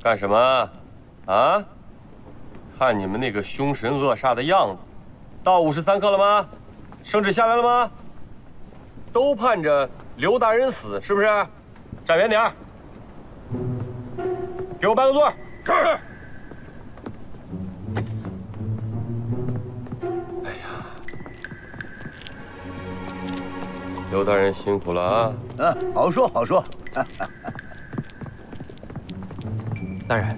干什么？啊？看你们那个凶神恶煞的样子，到53刻了吗？圣旨下来了吗？都盼着刘大人死，是不是？站远点儿，给我搬个座。是。哎呀，刘大人辛苦了啊！好说好说。大人，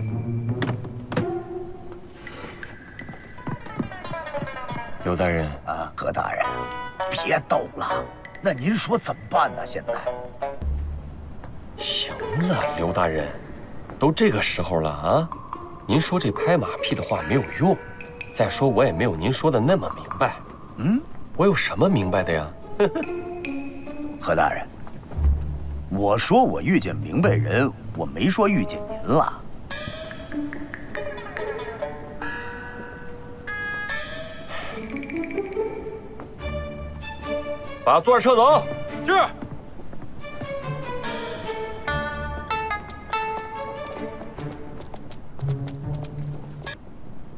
刘大人啊，何大人，别逗了。那您说怎么办呢？现在？行了，刘大人，都这个时候了啊，您说这拍马屁的话没有用。再说我也没有您说的那么明白。我有什么明白的呀？何大人，我说我遇见明白人，我没说遇见您了。把座撤走。是。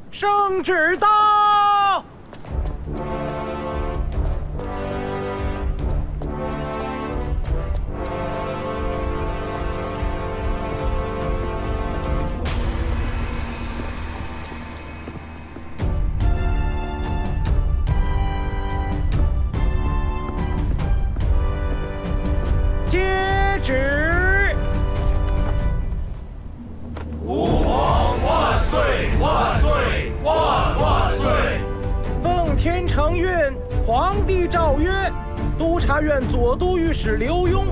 圣旨到。接旨。吾皇万岁万岁万岁！奉天承运，皇帝诏曰：督察院左都御史刘墉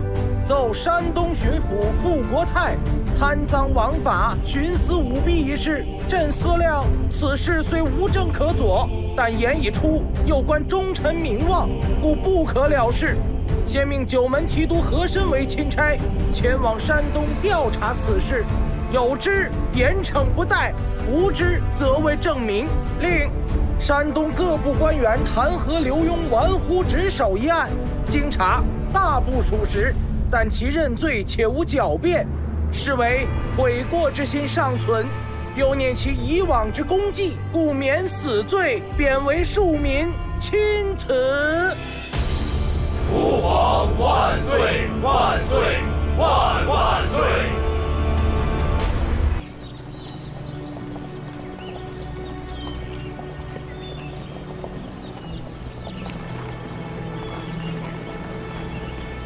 奏山东巡抚傅国泰贪赃枉法、徇私舞弊一事，朕思量此事虽无证可佐，但言已出，又关忠臣名望，故不可了事。先命九门提督和珅为钦差，前往山东调查此事，有之严惩不贷，无之则为正名。另山东各部官员弹劾刘墉玩忽职守一案，经查大部属实，但其认罪且无狡辩，是为悔过之心尚存，又念其以往之功绩，故免死罪，贬为庶民，钦此。吾皇万岁万岁万岁！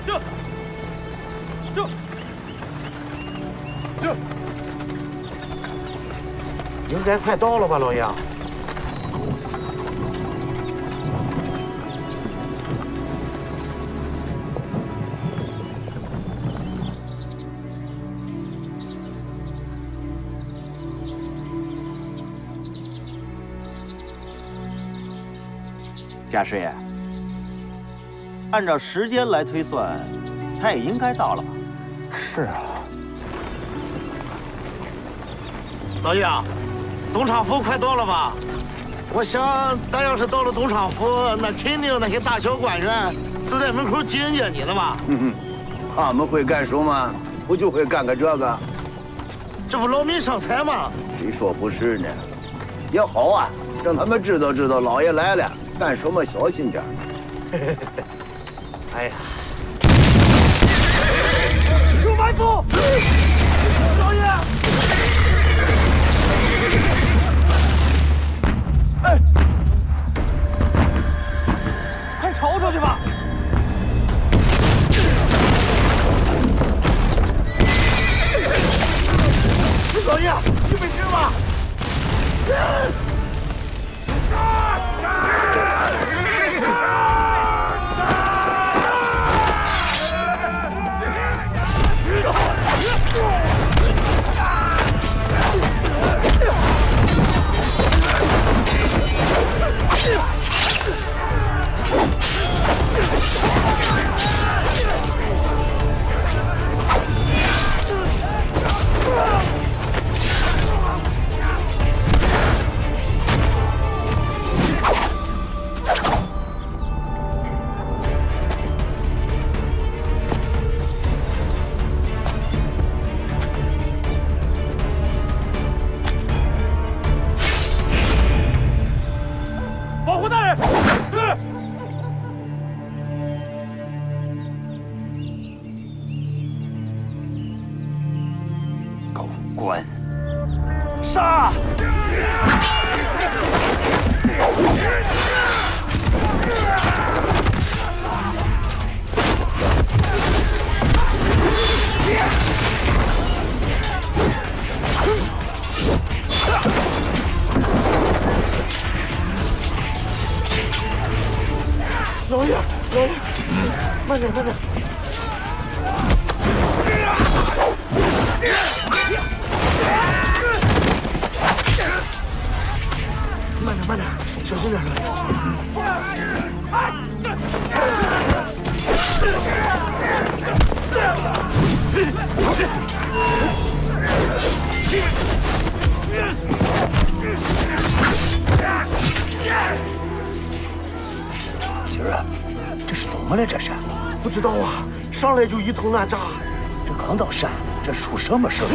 这，应该快到了吧，老爷？贾师爷，按照时间来推算，他也应该到了吧？是啊。老爷，东厂府快到了吧？我想，咱要是到了东厂府，那肯定那些大小官员都在门口迎接你呢吧？他们会干什么？不就会干个这个？这不劳民伤财吗？谁说不是呢？也好啊，让他们知道知道老爷来了，干什么小心点。哎呀，有埋伏！老爷！哎，快瞅瞅去吧！老爷，你没事吧？狗官，杀！老爷，慢点，慢点，小心点，媳妇儿，这是怎么了？这是？不知道啊，上来就一通乱炸。这刚到山，这出什么事了？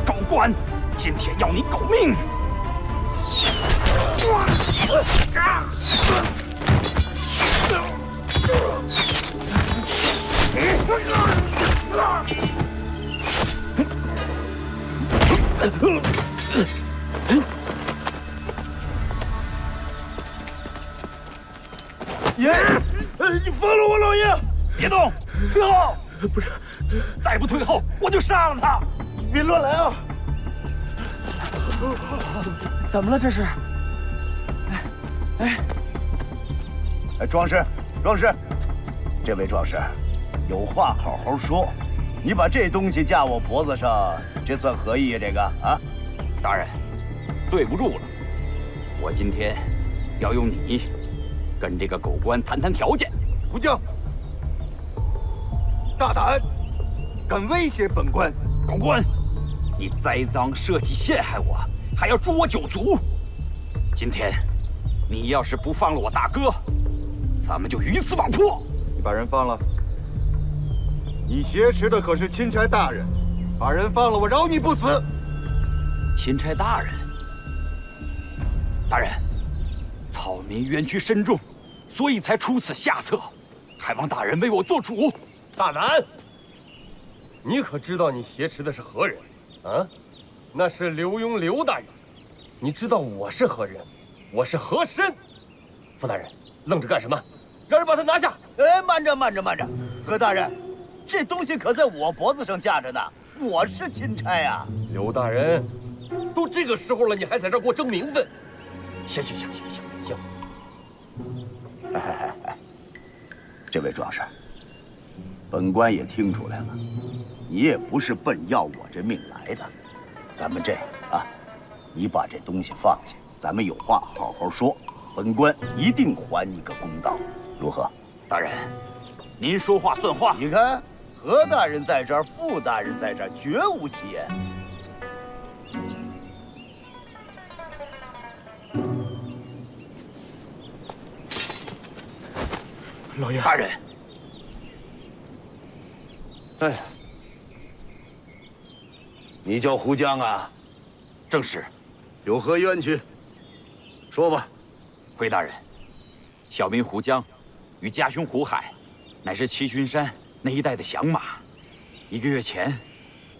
狗官，今天要你狗命！爷，你放了我老爷！别动，退后！不是，再不退后，我就杀了他！别乱来啊！怎么了这是？哎，壮士，这位壮士，有话好好说。你把这东西架我脖子上，这算何意呀？这个啊，大人，对不住了，我今天要用你跟这个狗官谈谈条件。武将，大胆，敢威胁本官！狗官，你栽赃设计陷害我，还要诛我9族。今天你要是不放了我大哥，咱们就鱼死网破。你把人放了。你挟持的可是钦差大人，把人放了，我饶你不死。钦差大人，大人，草民冤屈深重，所以才出此下策，还望大人为我做主。大南，你可知道你挟持的是何人？啊，那是刘墉刘大人。你知道我是何人？我是和珅。傅大人，愣着干什么？让人把他拿下！哎，慢着，何大人，这东西可在我脖子上架着呢，我是钦差呀。刘大人，都这个时候了，你还在这儿给我争名分？行，这位壮士，本官也听出来了，你也不是奔要我这命来的。咱们这样啊，你把这东西放下，咱们有话好好说，本官一定还你个公道，如何？大人，您说话算话。你看，何大人在这儿，傅大人在这儿，绝无戏言。老爷，大人，哎，你叫胡江啊？正是。有何冤屈？说吧。回大人，小民胡江与家兄胡海，乃是七旬山那一带的响马。1个月前，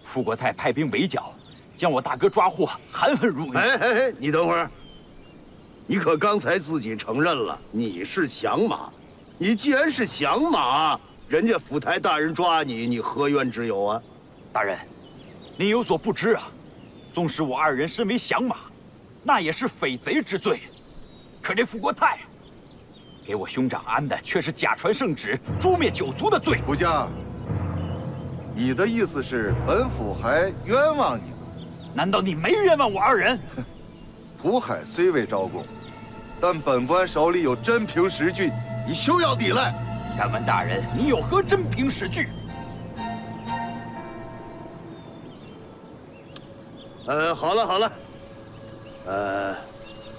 傅国泰派兵围剿，将我大哥抓获，含恨入狱。哎，你等会儿，你可刚才自己承认了你是响马。你既然是响马，人家府台大人抓你，你何冤之有啊？大人，您有所不知啊，纵使我2人身为响马，那也是匪贼之罪。可这傅国泰给我兄长安的却是假传圣旨，诛灭9族的罪。胡将，你的意思是本府还冤枉你吗？难道你没冤枉我2人？胡海虽未招供，但本官手里有真凭实据，你休要抵赖。敢问大人，你有何真凭实据？好了好了，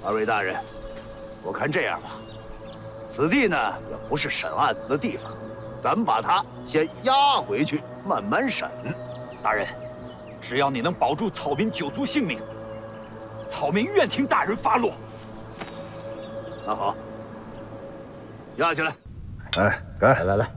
二位大人，我看这样吧，此地呢也不是审案子的地方，咱们把他先押回去，慢慢审。大人，只要你能保住草民9族性命，草民愿听大人发落。那好，押起来。哎，该来。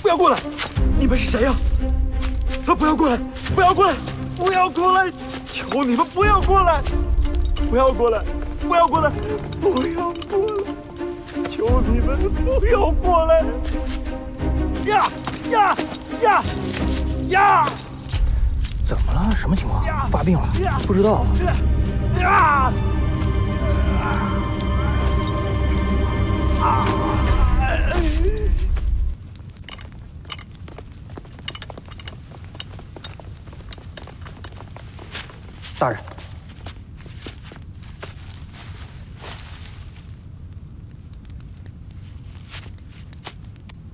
不要过来！你们是谁呀？不要过来！不要过来！不要过来！求你们不要过来！不要过来！不要过来！不要过来！求你们不要过来！呀！怎么了？什么情况？发病了？不知道。大人，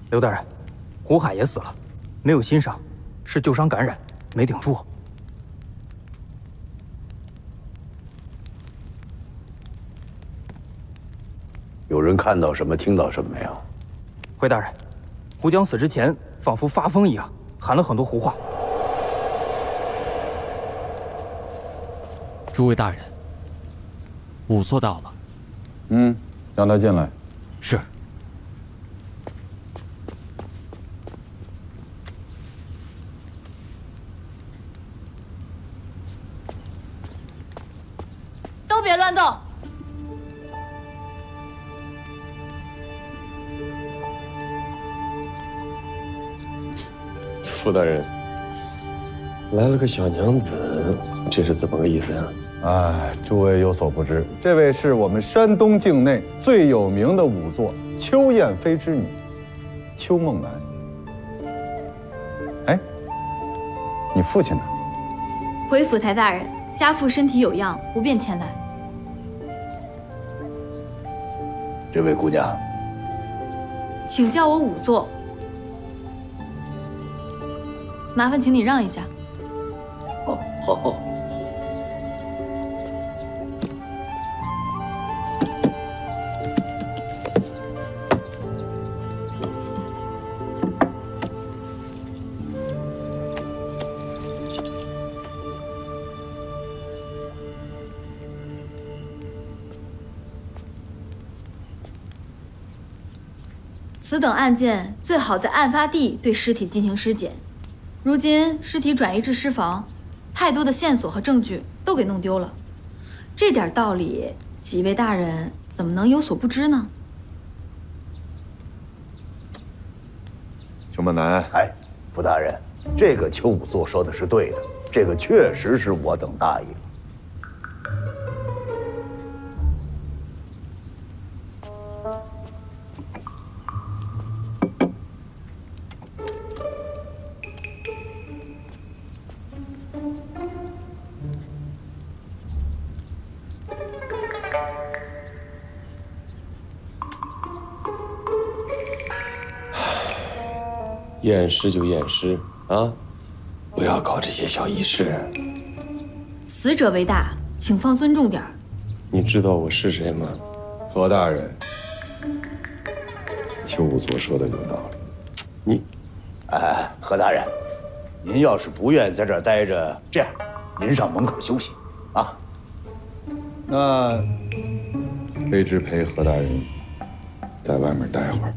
刘大人，胡海也死了，没有新伤，是旧伤感染，没顶住。有人看到什么，听到什么没有？回大人，胡江死之前仿佛发疯一样，喊了很多胡话。诸位大人，仵作到了。让他进来。是。都别乱动！傅大人，来了个小娘子，这是怎么个意思呀？哎，诸位有所不知，这位是我们山东境内最有名的仵作邱燕飞之女，邱梦楠。哎，你父亲呢？回府台大人，家父身体有恙，不便前来。这位姑娘，请叫我仵作。麻烦请你让一下。哦，好。此等案件最好在案发地对尸体进行尸检。如今尸体转移至尸房，太多的线索和证据都给弄丢了。这点道理，几位大人怎么能有所不知呢？邱梦楠，哎，傅大人，这个邱仵作说的是对的，这个确实是我等大意了。验尸就验尸啊，不要搞这些小仪式。死者为大，请放尊重点儿。你知道我是谁吗？何大人，邱仵作说的有道理。你，哎，何大人，您要是不愿意在这儿待着，这样，您上门口休息，啊。那卑职陪何大人在外面待会儿。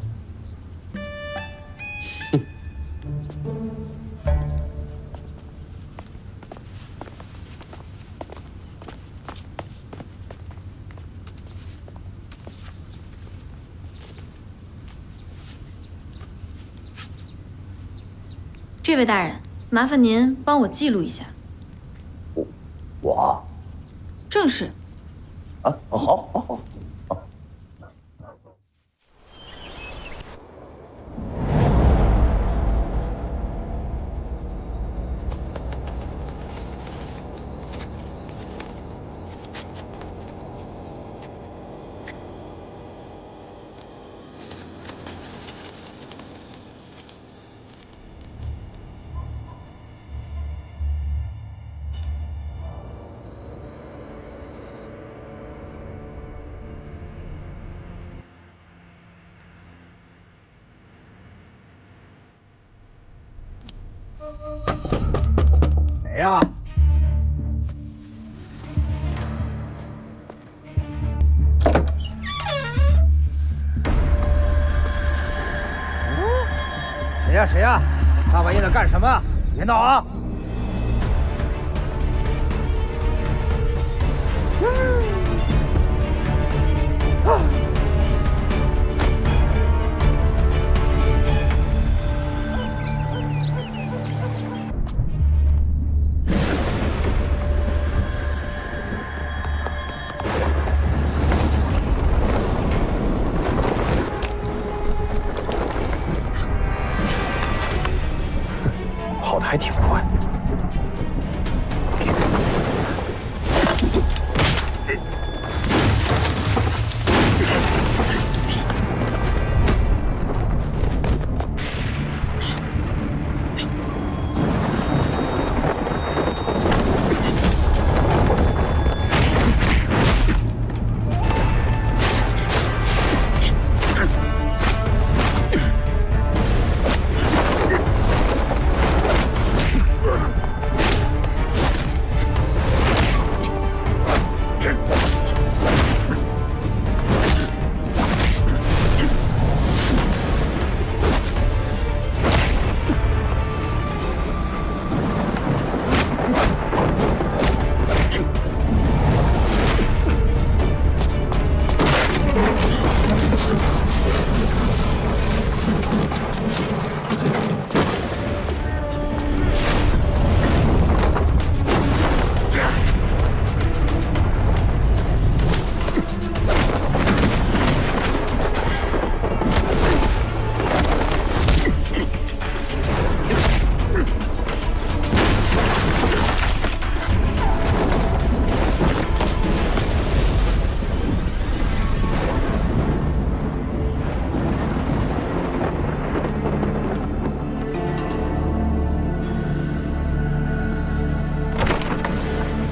这位大人，麻烦您帮我记录一下。我？正是。啊，好。谁呀？谁呀谁呀？大半夜的干什么？别闹啊！跑得还挺快。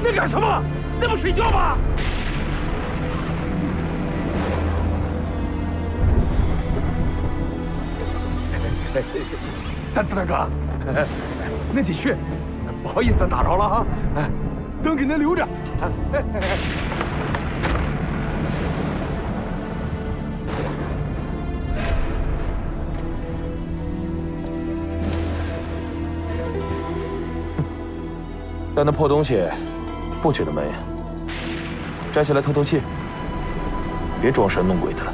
那干什么？那不睡觉吗？大哥，恁继续，不好意思打扰了哈，灯给恁留着。但那破东西不觉得闷呀？摘下来透透气，别装神弄鬼的了。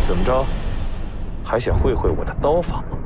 怎么着，还想会会我的刀法吗？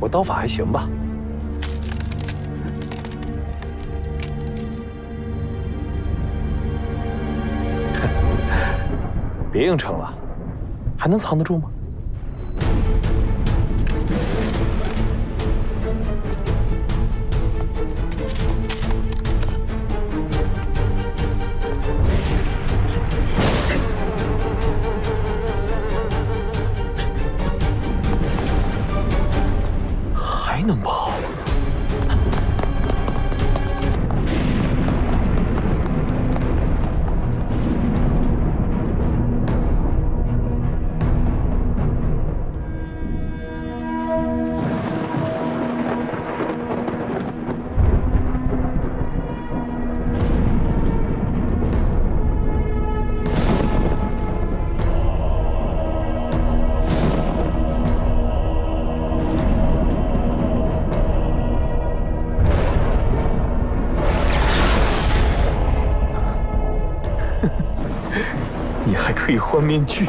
我刀法还行吧。别硬撑了，还能藏得住吗？还能跑？你还可以换面具。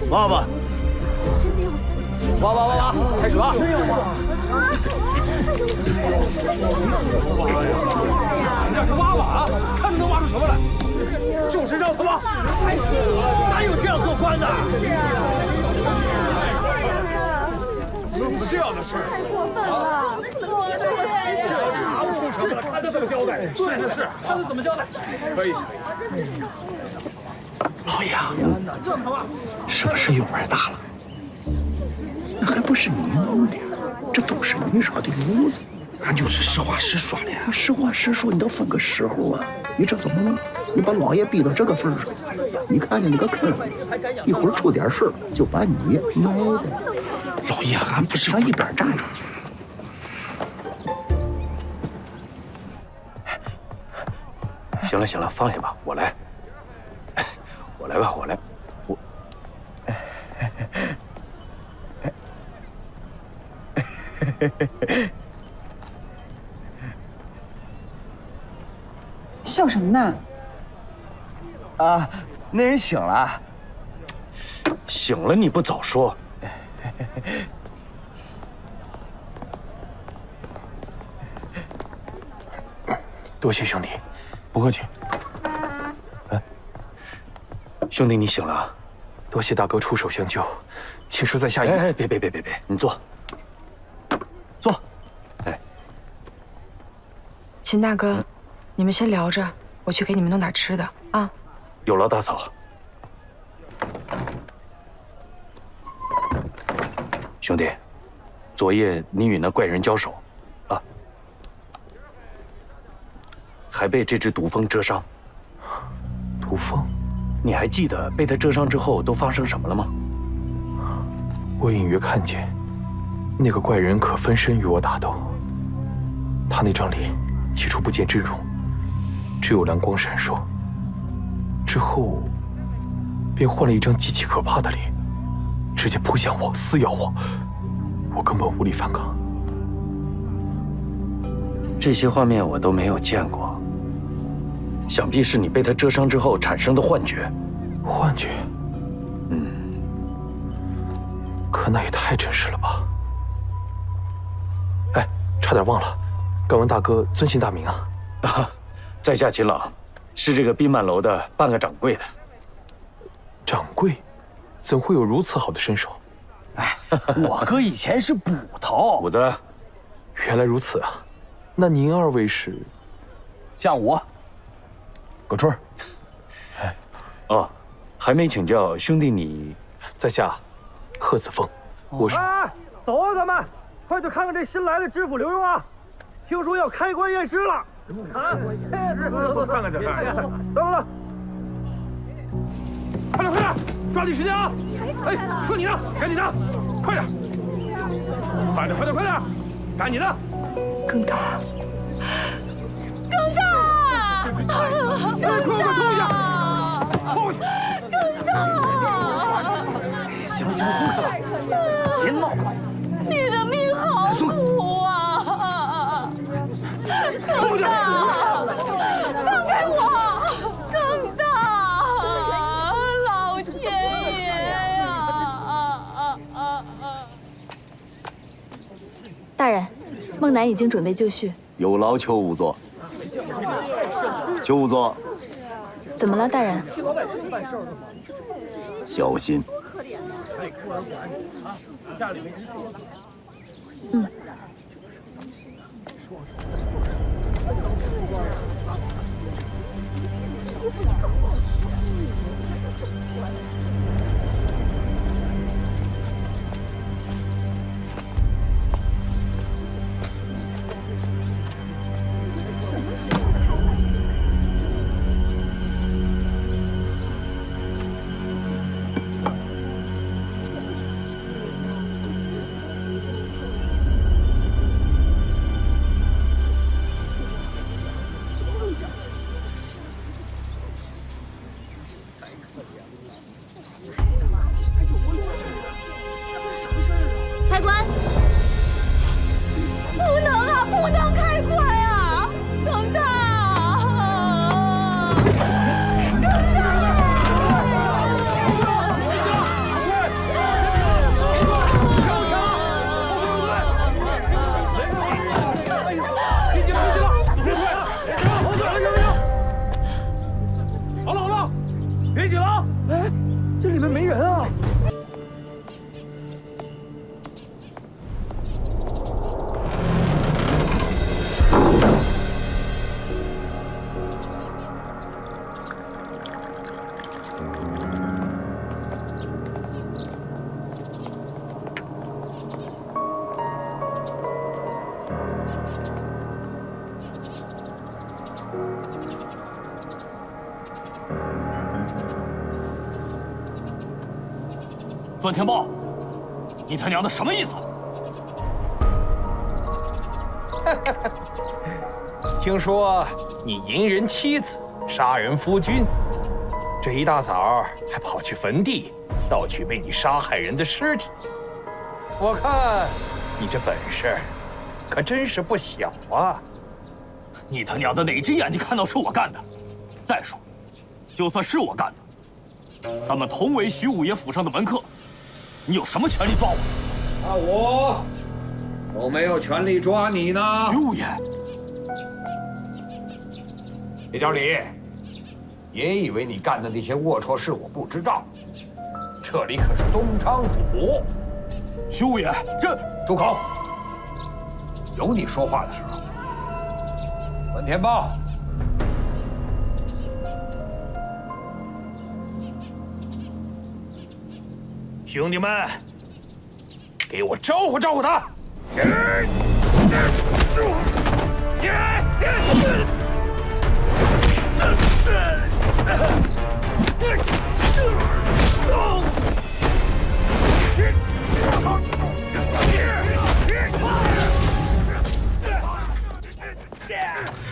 爸爸，挖挖挖挖，开始吧！真要挖！这是挖瓦，看能挖出什么来？就是让他挖！哪有这样做官的？怎么这样的事？太过分了！这要查不出什么来，看他怎么交代。是，看他怎么交代。可以。老杨，是不是有点大了？那还不是你弄的，这都是你惹的痨子。俺就是实话实说的，实话实说，你得分个时候啊！你这怎么弄？你把老爷逼到这个份上，你看见那个坑，一会儿出点事就把你埋的。老爷，俺不是上一边站着去。行了行了，放下吧，我来。我来吧，我来。笑什么呢？啊，那人醒了。醒了你不早说。多谢兄弟，不客气。兄弟你醒了，多谢大哥出手相救，请恕在下。哎，别，你坐，坐。哎，秦大哥，你们先聊着，我去给你们弄点吃的啊。有劳大嫂。兄弟，昨夜你与那怪人交手，啊，还被这只毒蜂蛰伤。毒蜂？你还记得被他蛰伤之后都发生什么了吗？我隐约看见，那个怪人可分身与我打斗。他那张脸起初不见真容，只有蓝光闪烁，之后便换了一张极其可怕的脸，直接扑向我，撕咬我，我根本无力反抗。这些画面我都没有见过，想必是你被他蛰伤之后产生的幻觉。幻觉？可那也太真实了吧！哎，差点忘了，敢问大哥尊姓大名啊？在下秦朗，是这个宾满楼的半个掌柜的。掌柜，怎会有如此好的身手？哎，我哥以前是捕头。虎子，原来如此啊！那您二位是？像我，葛春。哎，哦，还没请教兄弟你，在下贺子峰。我是。哎，走啊，咱们快去看看这新来的知府刘墉啊！听说要开棺验尸了。啊，走，看看这看看。走了。快点，抓紧时间啊！哎，说你呢，赶紧的，快点，快点，赶紧的！更大，快拖一下，拖过去。行了，松开了，别闹了。你的命好苦啊！更大，放开我！更大，老天爷呀！大人，孟南已经准备就绪。有劳邱仵作。邱仵作，怎么了，大人？小心。嗯。开棺！不能啊，不能开棺啊！更大，好了，别挤了！哎，这里面没人啊！钻天豹，你他娘的什么意思？听说你淫人妻子，杀人夫君，这一大早还跑去坟地盗取被你杀害人的尸体。我看你这本事可真是不小啊！你他娘的哪只眼睛看到是我干的？再说，就算是我干的，咱们同为徐五爷府上的门客，你有什么权利抓我？我没有权利抓你呢。徐五爷，叶教理，别以为你干的那些龌龊事我不知道，这里可是东昌府。徐五爷，这住口！有你说话的时候。文天豹，兄弟们，给我招呼招呼他！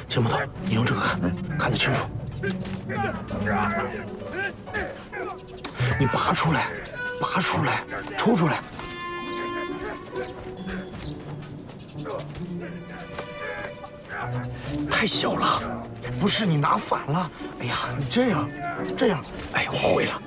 秦捕头，你用这个看，看得清楚。你拔出来，拔出来，抽出来。太小了，不是你拿反了。哎呀，你这样，哎呀，我会了。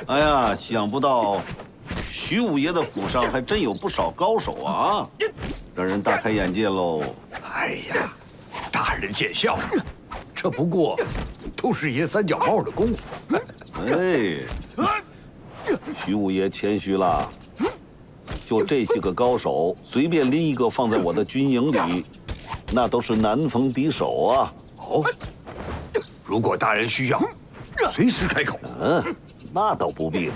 哎呀，想不到徐五爷的府上还真有不少高手啊，让人大开眼界喽。哎呀，大人见笑，这不过都是爷三脚猫的功夫。哎，徐五爷谦虚了，就这些个高手，随便拎一个放在我的军营里，那都是难逢敌手啊。哦，如果大人需要，随时开口。那倒不必。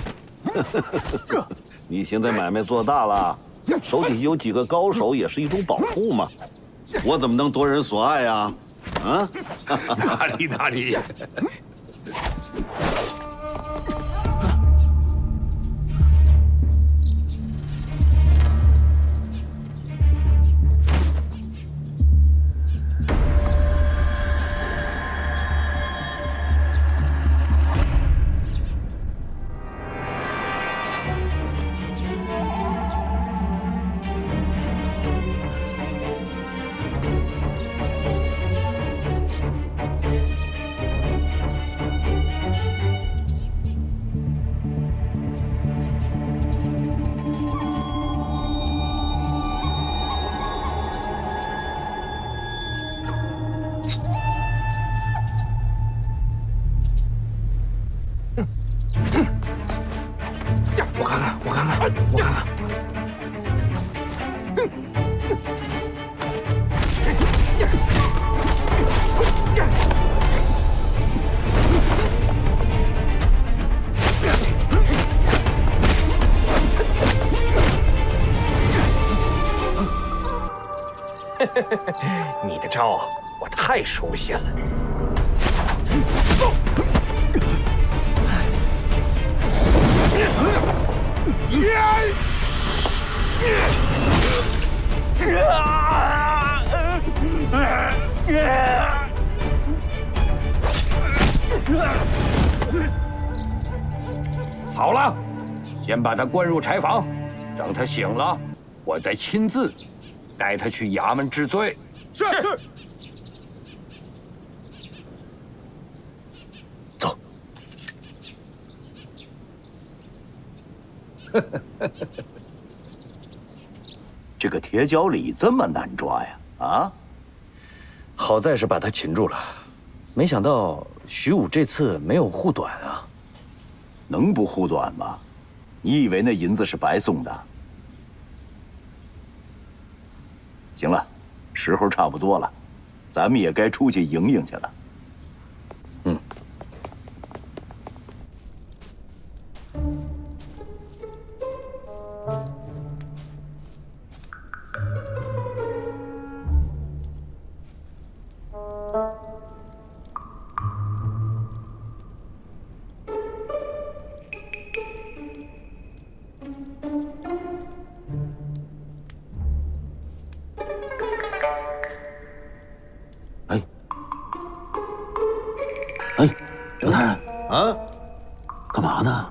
你现在买卖做大了，手底下有几个高手也是一种保护嘛。我怎么能夺人所爱呀？啊？哪里？我看看。你的招我太熟悉了。好了，先把他关入柴房，等他醒了，我再亲自带他去衙门治罪。是。走。这个铁脚李这么难抓呀？啊？好在是把他擒住了，没想到徐武这次没有护短啊。能不护短吗？你以为那银子是白送的？行了，时候差不多了，咱们也该出去迎迎去了。嗯。刘大人啊，干嘛呢？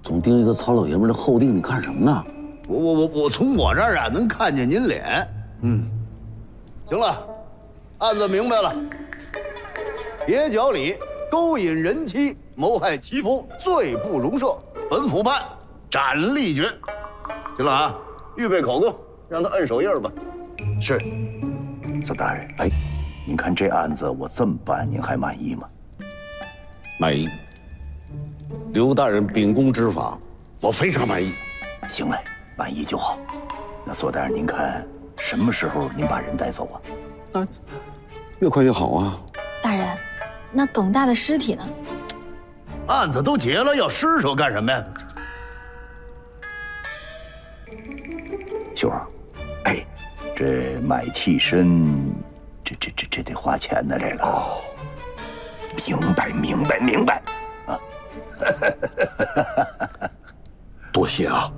总盯一个糙老爷们的后腚，你干什么呢？我从我这儿啊能看见您脸。行了，案子明白了。铁脚里勾引人妻，谋害其夫，罪不容赦，本府判斩立决。行了啊，预备口供，让他摁手印吧。是。左大人，哎，您看这案子我这么办，您还满意吗？满意。刘大人秉公执法，我非常满意。行嘞，满意就好。那左大人，您看什么时候您把人带走啊？越快越好啊。大人，那耿大的尸体呢？案子都结了，要尸首干什么呀？兄儿，哎，这买替身，这得花钱呢。这个哦，明白啊。多谢啊。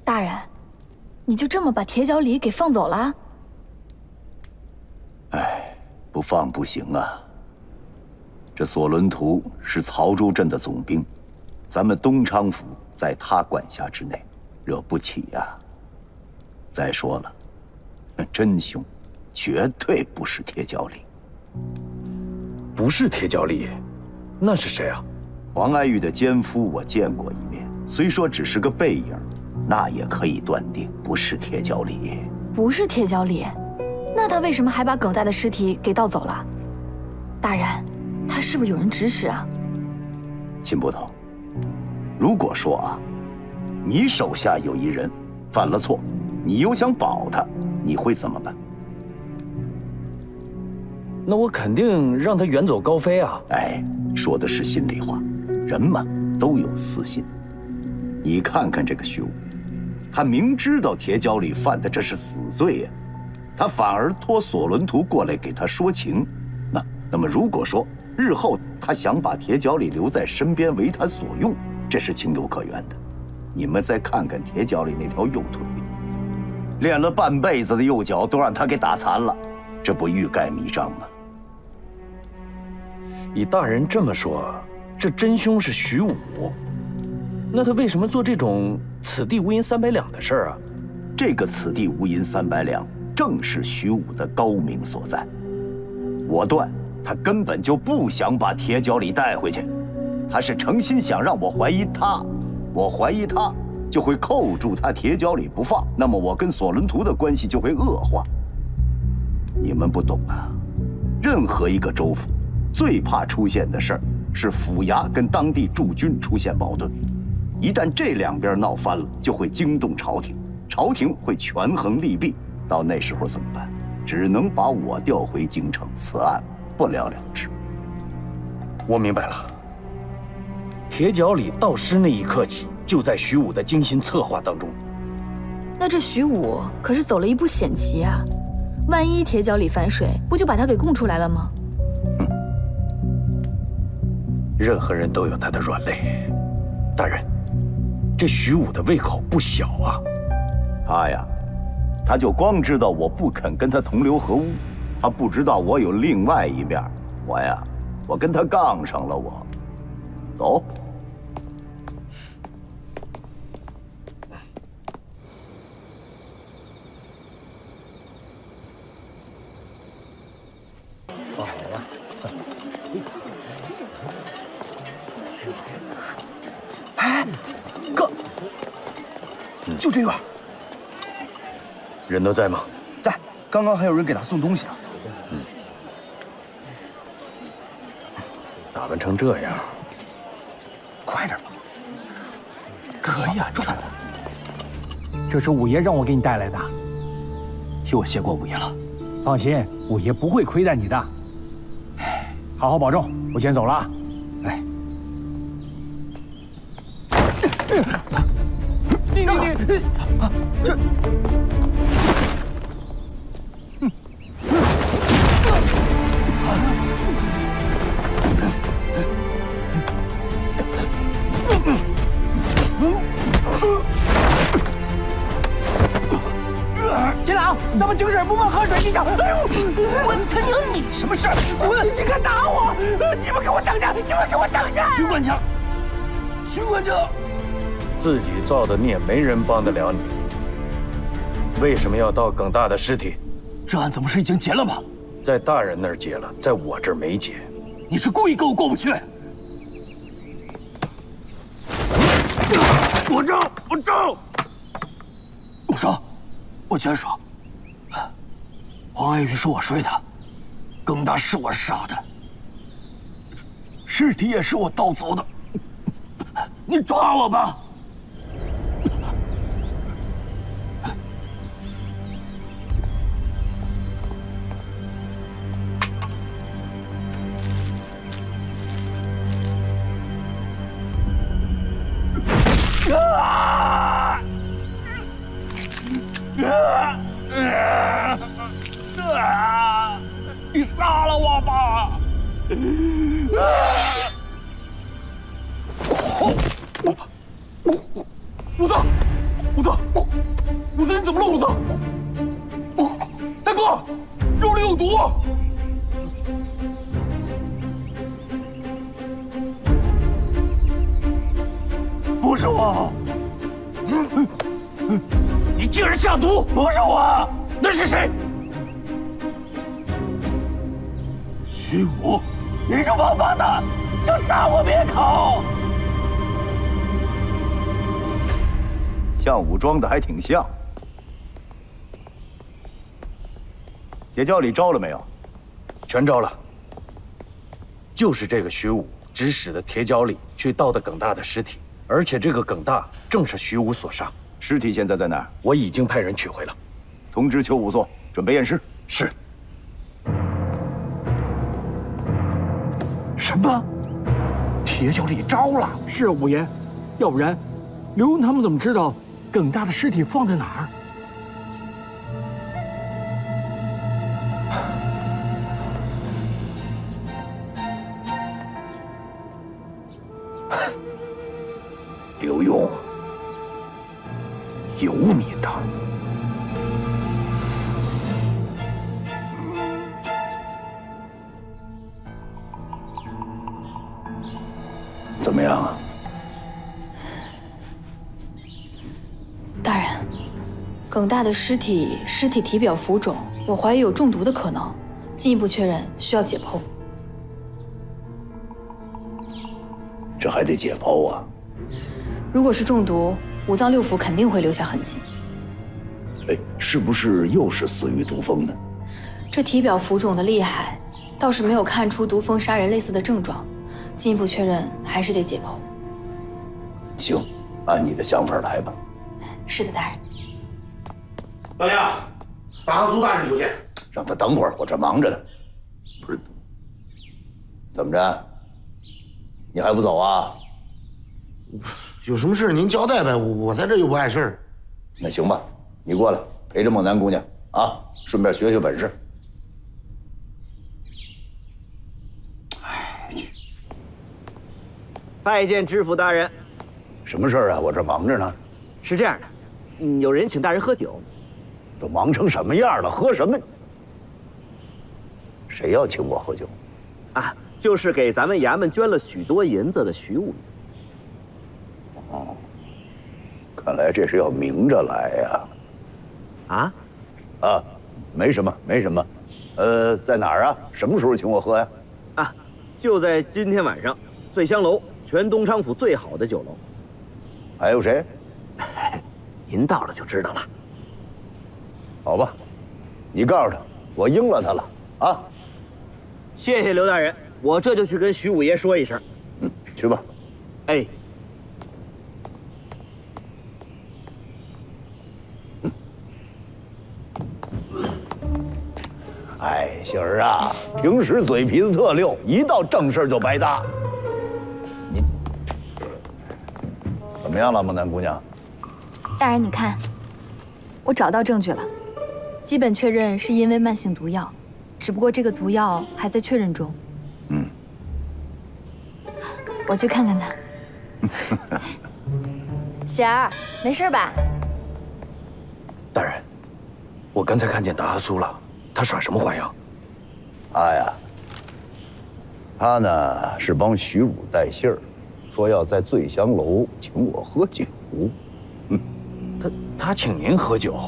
大人，你就这么把铁脚李给放走了？哎，不放不行啊。这索伦图是曹州镇的总兵，咱们东昌府在他管辖之内，惹不起呀。再说了，真凶绝对不是铁脚李。不是铁脚李，那是谁啊？黄爱玉的奸夫我见过一面，虽说只是个背影，那也可以断定不是铁脚李。不是铁脚李，那他为什么还把耿大的尸体给盗走了？大人，他是不是有人指使啊？秦捕头，如果说啊，你手下有一人犯了错，你又想保他，你会怎么办？那我肯定让他远走高飞啊！哎，说的是心里话，人嘛都有私心。你看看这个徐武，他明知道铁脚李犯的这是死罪呀，他反而托索伦图过来给他说情。那么如果说日后他想把铁脚李留在身边为他所用，这是情有可原的。你们再看看铁脚李那条右腿，练了半辈子的右脚都让他给打残了，这不欲盖弥彰吗？以大人这么说，这真凶是徐武，那他为什么做这种此地无银300两的事儿啊？这个此地无银300两，正是徐武的高明所在。我断他根本就不想把铁脚李带回去，他是诚心想让我怀疑他，我怀疑他就会扣住他铁脚李不放，那么我跟索伦图的关系就会恶化。你们不懂啊，任何一个州府最怕出现的事儿是府衙跟当地驻军出现矛盾，一旦这两边闹翻了，就会惊动朝廷，朝廷会权衡利弊，到那时候怎么办？只能把我调回京城，此案不了了之。我明白了，铁脚李盗尸那一刻起，就在徐武的精心策划当中。那这徐武可是走了一步险棋啊！万一铁脚李反水，不就把他给供出来了吗？任何人都有他的软肋，大人，这徐武的胃口不小啊。他呀，他就光知道我不肯跟他同流合污，他不知道我有另外一面。我跟他杠上了，我走。放好了。哎，哥，就这院。人都在吗？在，刚刚还有人给他送东西呢。打扮成这样，快点吧。可以啊，抓他！这是五爷让我给你带来的，替我谢过五爷了。放心，五爷不会亏待你的。好好保重，我先走了啊。哎。这。金朗，咱们井水不犯河水之象。哎呦，我他娘你什么事儿？你敢打我？你们给我等着！你们给我等着！徐管家，徐管家，自己造的孽，没人帮得了你。为什么要盗耿大的尸体？这案子不是已经结了吗？在大人那儿结了，在我这儿没结。你是故意跟我过不去？我招！我说，我居然说，黄爱玉是我睡的，耿大是我杀的，尸体也是我盗走的，你抓我吧！你杀了我吧！武子，你怎么了？武子，大哥，肉里有毒！不是我，你竟然下毒！不是我，那是谁？徐武，你这王八蛋，想杀我灭口！像武装的还挺像。铁窖里招了没有？全招了。就是这个徐武指使的铁窖里去盗的耿大的尸体，而且这个耿大正是徐武所杀。尸体现在在哪儿？我已经派人取回了。通知邱武座准备验尸。是。什么？铁窖里招了？是啊，五爷，要不然刘墉他们怎么知道耿大的尸体放在哪儿？刘墉，有你的！怎么样啊？大人，耿大的尸体体表浮肿，我怀疑有中毒的可能，进一步确认需要解剖。这还得解剖啊？如果是中毒，五脏六腑肯定会留下痕迹。哎，是不是又是死于毒风呢？这体表浮肿的厉害，倒是没有看出毒风杀人类似的症状，进一步确认还是得解剖。行，按你的想法来吧。是的，大人。老杨，把苏大人求见。让他等会儿，我这忙着呢。不是，怎么着？你还不走啊？有什么事您交代呗，我在这又不碍事儿。那行吧，你过来陪着孟南姑娘啊，顺便学学本事。拜见知府大人。什么事儿啊？我这忙着呢。是这样的，有人请大人喝酒。都忙成什么样了，喝什么？谁要请我喝酒？啊，就是给咱们衙门捐了许多银子的徐武爷。哦，看来这是要明着来呀。啊，没什么，没什么。在哪儿啊？什么时候请我喝呀？啊，就在今天晚上，醉香楼，全东昌府最好的酒楼。还有谁？您到了就知道了。好吧，你告诉他，我应了他了啊。谢谢刘大人，我这就去跟徐武爷说一声。去吧。哎。哎，杏儿啊，平时嘴皮子特溜，一到正事就白搭。你怎么样了，孟南姑娘？大人，你看，我找到证据了，基本确认是因为慢性毒药，只不过这个毒药还在确认中。嗯，我去看看他。喜儿，没事吧？大人，我刚才看见达阿苏了，他耍什么花样？他呢是帮徐武带信儿，说要在醉香楼请我喝酒。他请您喝酒？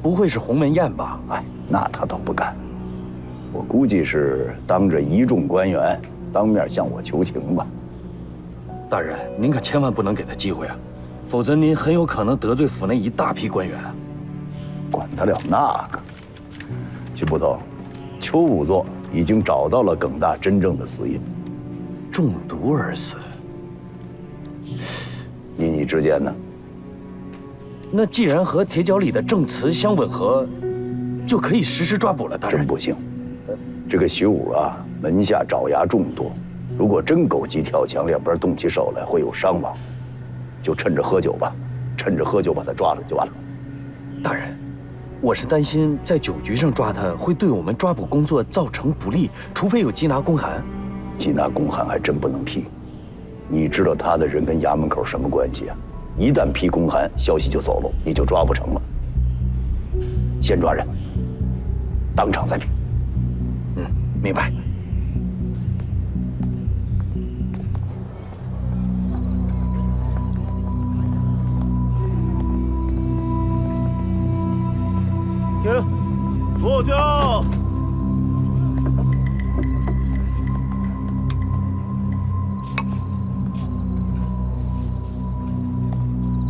不会是鸿门宴吧？那他倒不敢。我估计是当着一众官员当面向我求情吧。大人，您可千万不能给他机会啊，否则您很有可能得罪府内一大批官员。管得了那个？徐捕头，邱仵作已经找到了耿大真正的死因，中毒而死。依你之见呢？那既然和铁角里的证词相吻合，就可以实施抓捕了。大人，真不幸，这个徐武啊，门下爪牙众多，如果真狗急跳墙，两边动起手来，会有伤亡。就趁着喝酒吧，趁着喝酒把他抓了就完了。大人，我是担心在酒局上抓他会对我们抓捕工作造成不利，除非有缉拿公函。缉拿公函还真不能批。你知道他的人跟衙门口什么关系啊？一旦批公函，消息就走了，你就抓不成了。先抓人，当场再批。明白。停，坐轿。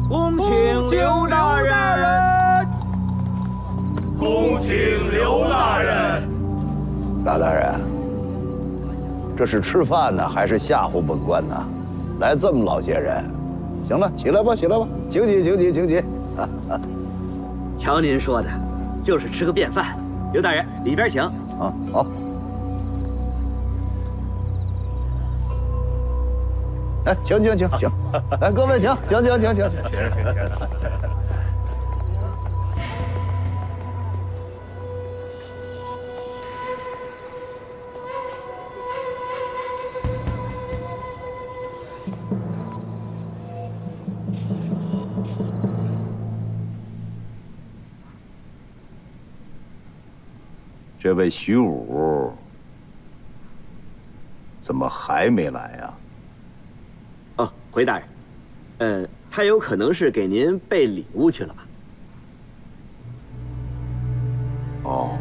恭请刘大人。恭请刘大人。大人，这是吃饭呢，还是吓唬本官呢？来这么老些人，行了，起来吧，起来吧，请起，请起，请起。瞧您说的，就是吃个便饭。刘大人，里边请。啊，好。哎，请，来，各位请。这位徐武怎么还没来呀？哦，回大人，他有可能是给您备礼物去了吧？哦，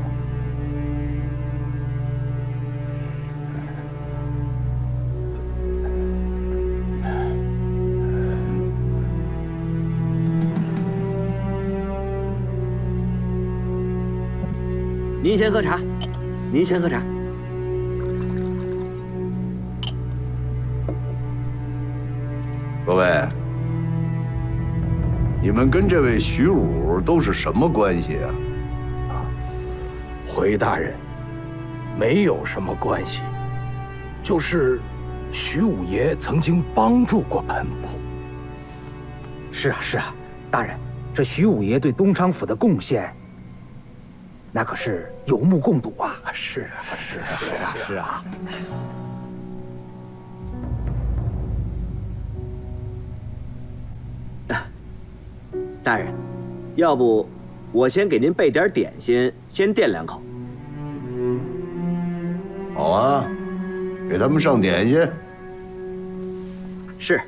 您先喝茶，您先喝茶。各位，你们跟这位徐武都是什么关系啊？回大人，没有什么关系，就是徐武爷曾经帮助过本部。是啊，大人，这徐武爷对东昌府的贡献，那可是有目共睹啊！是啊。大人，要不我先给您备点点心，先垫两口。好啊，给他们上点心。是。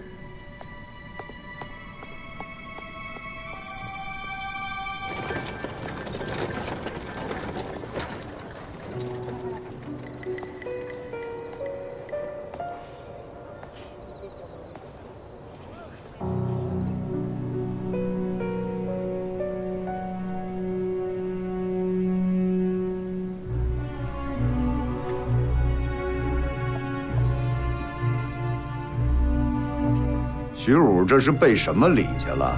徐武这是备什么礼去了？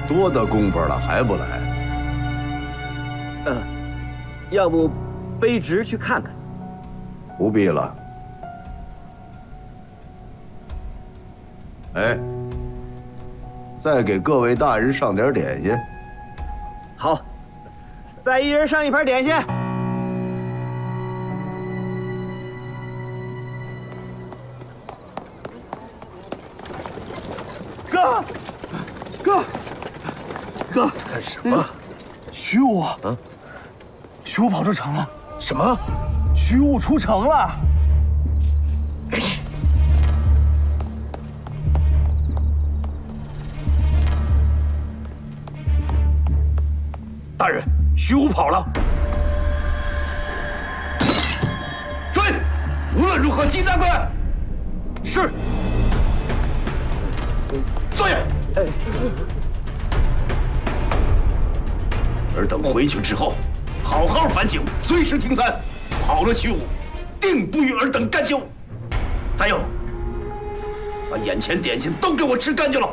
多大功夫了还不来？要不卑职去看看？不必了。哎，再给各位大人上点点心。好，再一人上一盘点心。哥，干什么？徐武啊！徐武跑出城了。什么？徐武出城了。大人，徐武跑了。追！无论如何击大怪。是。坐下。尔等回去之后，好好反省，随时停餐。跑了徐武，定不与尔等甘休。再有，把眼前点心都给我吃干净了，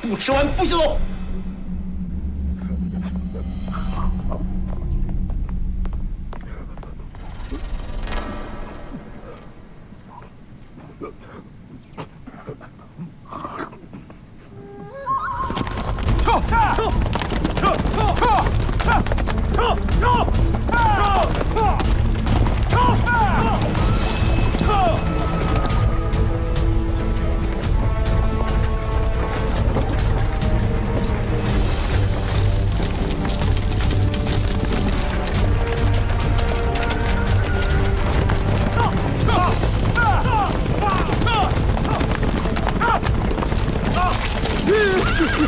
不吃完不许走。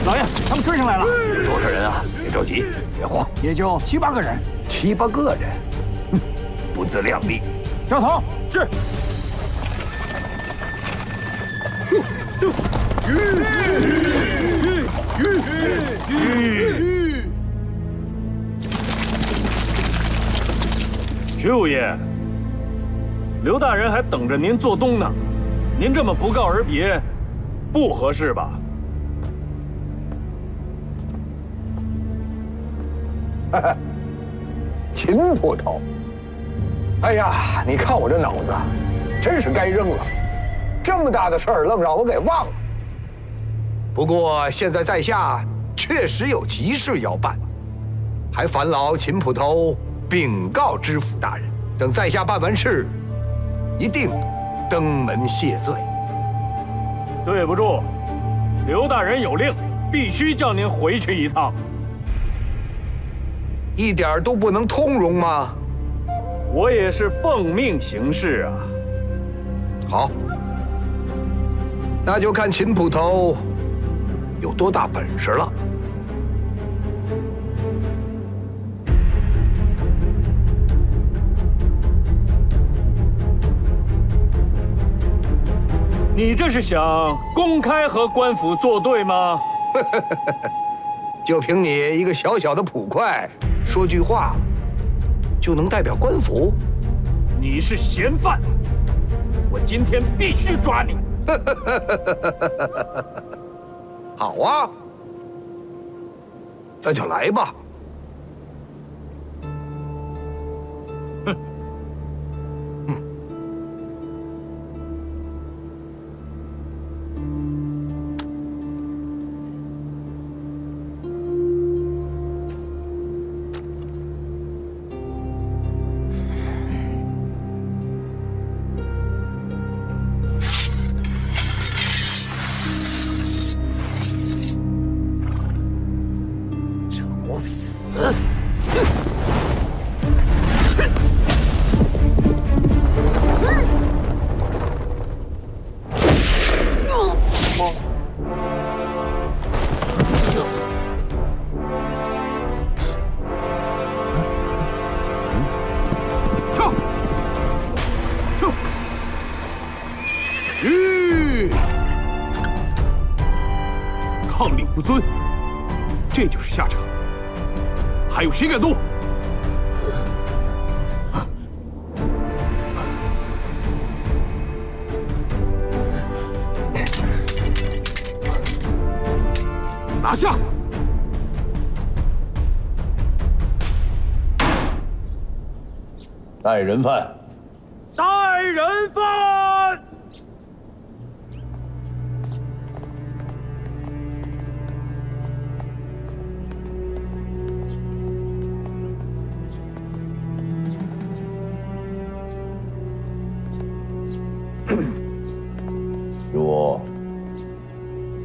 老爷，他们追上来了。多少人啊？别着急，别慌，也就7、8个人。7、8个人，哼，不自量力。掉头。是。徐五爷，刘大人还等着您做东呢，您这么不告而别，不合适吧？秦捕头，哎呀，你看我这脑子，真是该扔了。这么大的事儿，愣让我给忘了。不过现在在下确实有急事要办，还烦劳秦捕头禀告知府大人。等在下办完事，一定登门谢罪。对不住，刘大人有令，必须叫您回去一趟。一点都不能通融吗？我也是奉命行事啊。好，那就看秦捕头有多大本事了。你这是想公开和官府作对吗？就凭你一个小小的捕快，说句话就能代表官府？你是嫌犯，我今天必须抓你。好啊，那就来吧。抗令不遵，这就是下场。还有谁敢动？拿下！带人犯。带人犯。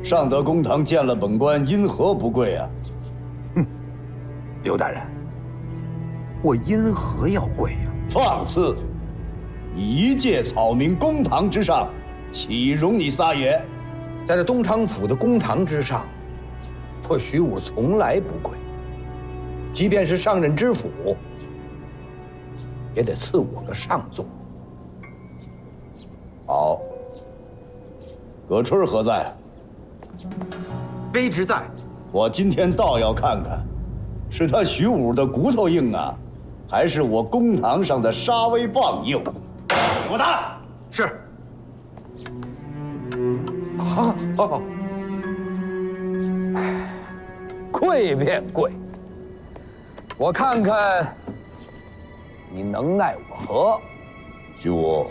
上得公堂见了本官，因何不跪啊？哼，刘大人，我因何要跪呀？放肆！你一介草民，公堂之上，岂容你撒野？在这东昌府的公堂之上，我徐武从来不跪。即便是上任知府，也得赐我个上座。好，葛春何在？卑职在。我今天倒要看看，是他徐武的骨头硬啊，还是我公堂上的杀威棒硬？给我打！是。好，好，跪便跪，我看看你能奈我何？徐武，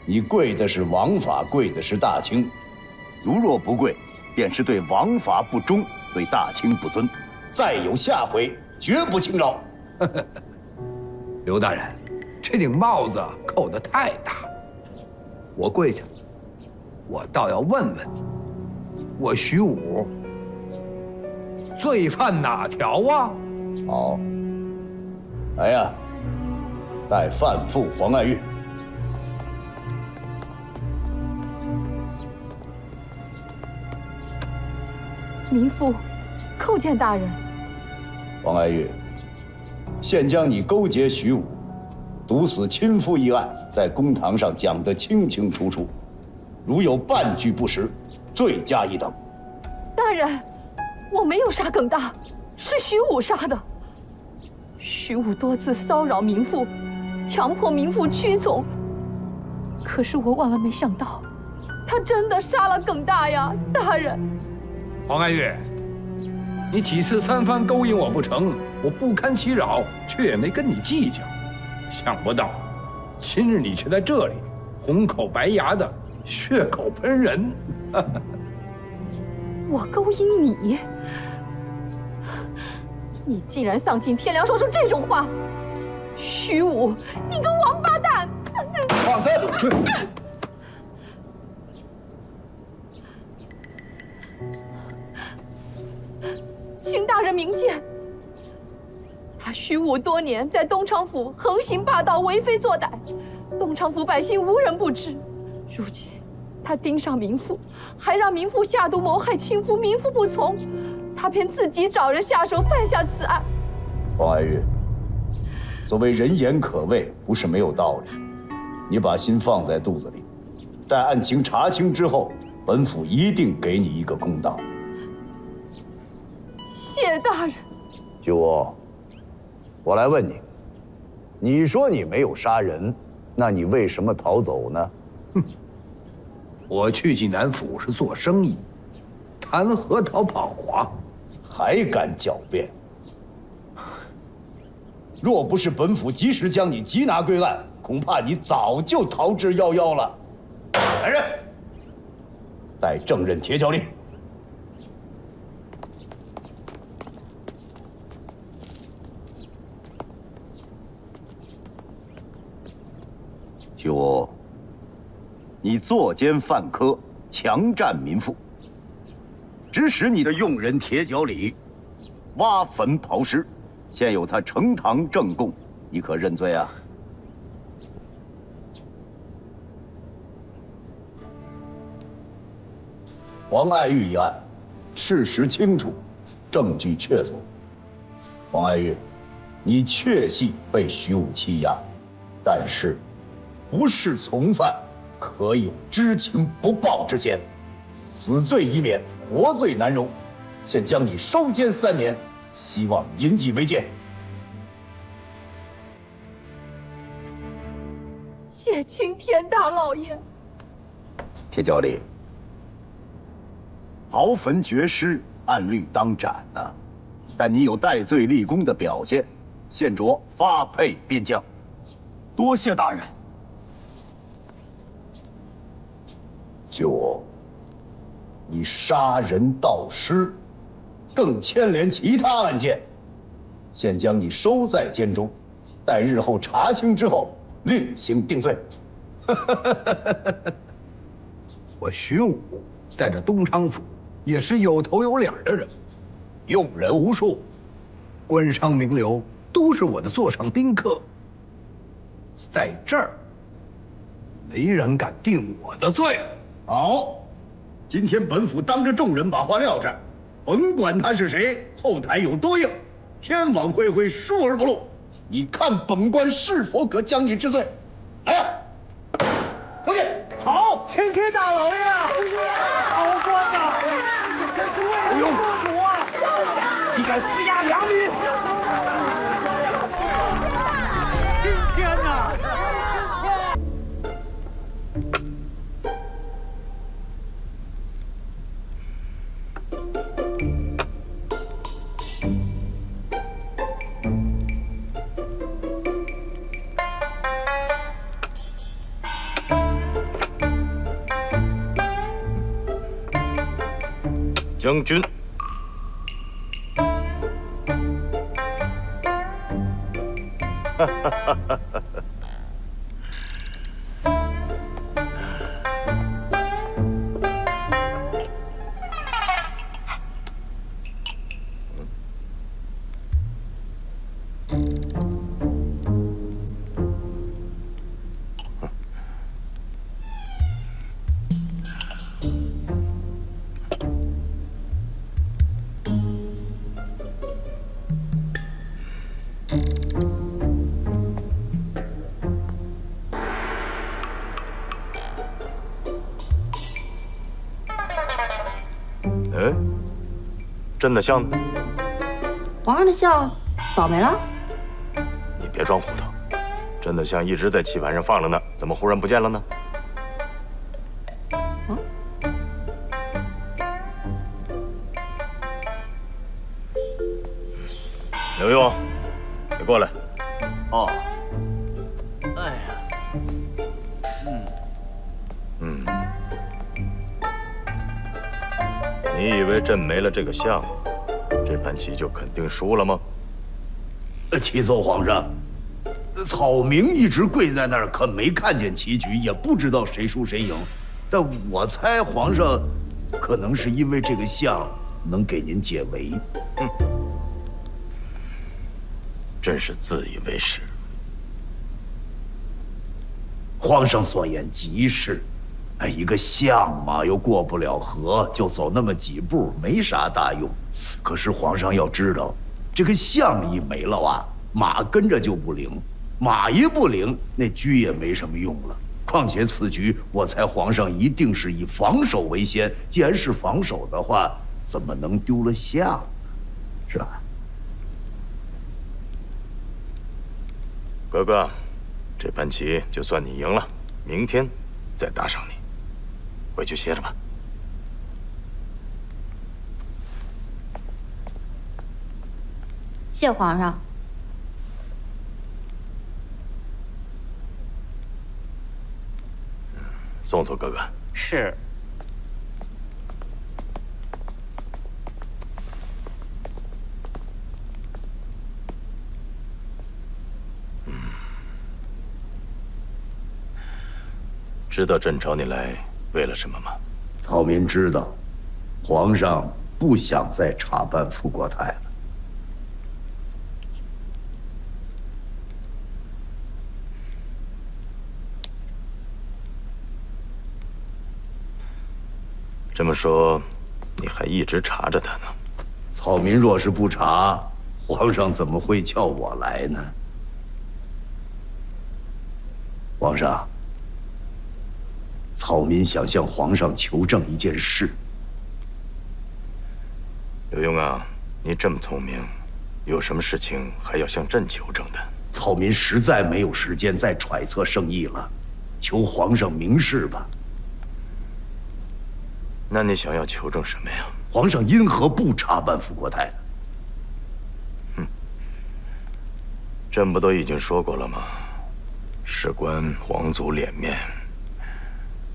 你跪的是王法，跪的是大清。如若不跪，便是对王法不忠，对大清不尊。再有下回，绝不轻饶。刘大人，这顶帽子扣得太大了，我跪下，我倒要问问你，我徐武罪犯哪条啊？好，来呀，带范妇黄爱玉。民妇叩见大人。黄爱玉，现将你勾结徐武，毒死亲夫一案，在公堂上讲得清清楚楚，如有半句不实，罪加一等。大人，我没有杀耿大，是徐武杀的。徐武多次骚扰民妇，强迫民妇屈从，可是我万万没想到，他真的杀了耿大呀！大人，黄爱玉，你几次三番勾引我不成，我不堪其扰，却也没跟你计较。想不到，今日你却在这里红口白牙的血口喷人。我勾引你，你竟然丧尽天良说出这种话！徐武，你个王八蛋！放肆！请大人明鉴。他徐武多年在东昌府横行霸道，为非作歹，东昌府百姓无人不知。如今他盯上民妇，还让民妇下毒谋害亲夫，民妇不从，他便自己找人下手犯下此案。黄爱玉，所谓人言可畏，不是没有道理。你把心放在肚子里，待案情查清之后，本府一定给你一个公道。谢大人。徐武，我来问你，你说你没有杀人，那你为什么逃走呢？哼，我去济南府是做生意，谈何逃跑啊？还敢狡辩？若不是本府及时将你缉拿归案，恐怕你早就逃之夭夭了。来人，带证人铁脚令。徐武，你作奸犯科，强占民妇，指使你的佣人铁脚里挖坟刨尸，现有他呈堂证供，你可认罪啊？黄爱玉一案，事实清楚，证据确凿。黄爱玉，你确系被徐武欺压，但是不是从犯，可有知情不报之嫌，死罪已免，活罪难容。现将你收监3年，希望引以为戒。谢青天大老爷。铁脚里，刨坟掘尸，按律当斩呐，但你有戴罪立功的表现，现着发配边疆。多谢大人。徐武，你杀人盗尸，更牵连其他案件，现将你收在监中，待日后查清之后，另行定罪。我徐武在这东昌府也是有头有脸的人，用人无数，官商名流都是我的座上宾客。在这儿，没人敢定我的罪。好，今天本府当着众人把话撂这儿，甭管他是谁，后台有多硬，天网恢恢，疏而不漏。你看本官是否可将你治罪？来，走起！好，请天大老爷，好官呐！这是为了公主啊！你敢私压良民？青天呐！将军，哎，真的像呢？皇上的像早没了？你别装糊涂，真的像一直在棋盘上放着呢，怎么忽然不见了呢？刘墉，你过来。哦。你以为朕没了这个相，这盘棋就肯定输了吗？启奏皇上，草民一直跪在那儿，可没看见棋局，也不知道谁输谁赢。但我猜皇上可能是因为这个相能给您解围。真是自以为是。皇上所言极是。哎，一个相嘛，又过不了河，就走那么几步，没啥大用。可是皇上要知道，这个相一没了啊，马跟着就不灵，马一不灵，那车也没什么用了。况且此局，我猜皇上一定是以防守为先。既然是防守的话，怎么能丢了相呢？是吧？哥哥，这盘棋就算你赢了，明天再打赏你。回去歇着吧。谢皇上。送送哥哥。是。知道朕找你来为了什么吗？草民知道，皇上不想再查办富国泰了。这么说，你还一直查着他呢？草民若是不查，皇上怎么会叫我来呢？皇上。草民想向皇上求证一件事。刘墉啊，你这么聪明，有什么事情还要向朕求证的？草民实在没有时间再揣测圣意了，求皇上明示吧。那你想要求证什么呀？皇上因何不查办富国泰呢？朕不都已经说过了吗？事关皇族脸面。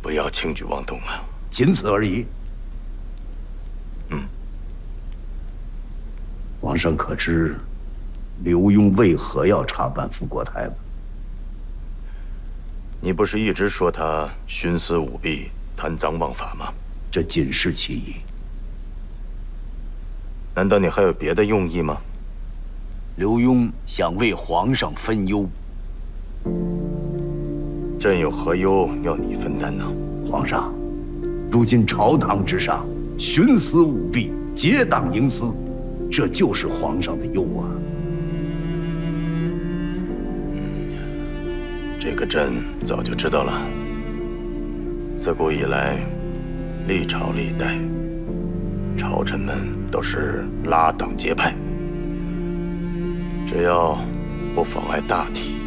不要轻举妄动啊！仅此而已。皇上可知刘墉为何要查办富国泰吗？你不是一直说他徇私舞弊、贪赃枉法吗？这仅是其一。难道你还有别的用意吗？刘墉想为皇上分忧。朕有何忧要你分担呢？皇上，如今朝堂之上，徇私舞弊，结党营私，这就是皇上的忧啊。这个朕早就知道了。自古以来，历朝历代，朝臣们都是拉党结派，只要不妨碍大体，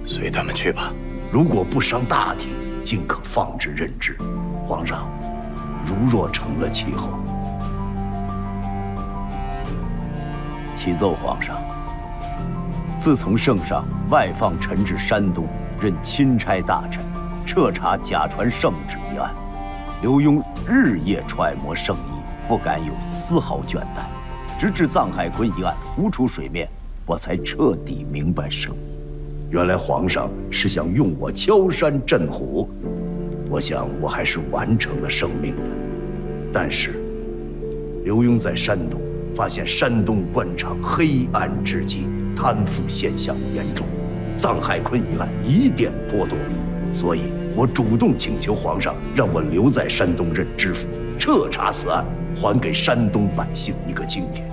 随他们去吧。如果不伤大体，尽可放之任之。皇上，如若成了气候，启奏皇上，自从圣上外放臣至山东，任钦差大臣，彻查假传圣旨一案，刘墉日夜揣摩圣意，不敢有丝毫倦怠，直至臧海坤一案浮出水面，我才彻底明白圣意。原来皇上是想用我敲山震虎，我想我还是完成了圣命的。但是刘墉在山东发现山东官场黑暗至极，贪腐现象严重，臧海坤一案疑点颇多，所以我主动请求皇上让我留在山东任知府，彻查此案，还给山东百姓一个青天。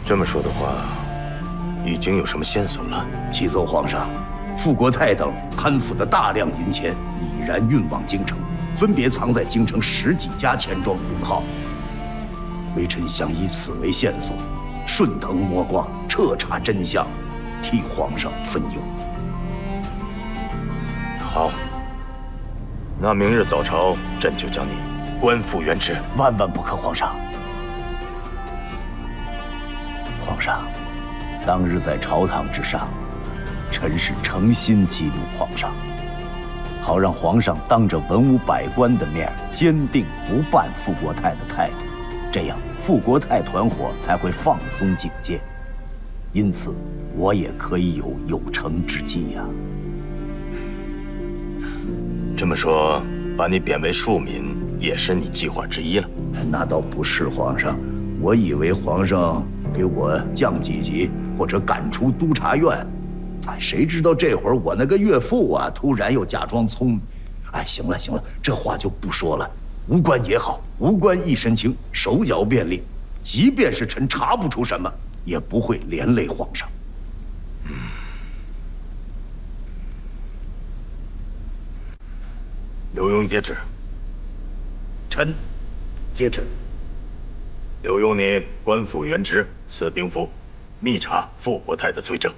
这么说的话，已经有什么线索了？启奏皇上，傅国泰等贪腐的大量银钱已然运往京城，分别藏在京城10几家钱庄银号。微臣想以此为线索，顺藤摸瓜，彻查真相，替皇上分忧。好，那明日早朝，朕就将你官复原职。万万不可，皇上！皇上，当日在朝堂之上，臣是诚心激怒皇上，好让皇上当着文武百官的面坚定不办傅国泰的态度，这样傅国泰团伙才会放松警戒，因此我也可以有成之计呀。这么说，把你贬为庶民也是你计划之一了？那倒不是，皇上，我以为皇上给我降几级或者赶出督察院，谁知道这会儿我那个岳父啊，突然又假装聪明。哎，行了行了，这话就不说了。无官也好，无官一身轻，手脚便利，即便是臣查不出什么，也不会连累皇上。刘墉接旨。臣接旨。刘墉，你官复原职，赐兵符，密查傅国泰的罪证。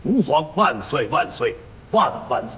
吾皇万岁万岁万万岁！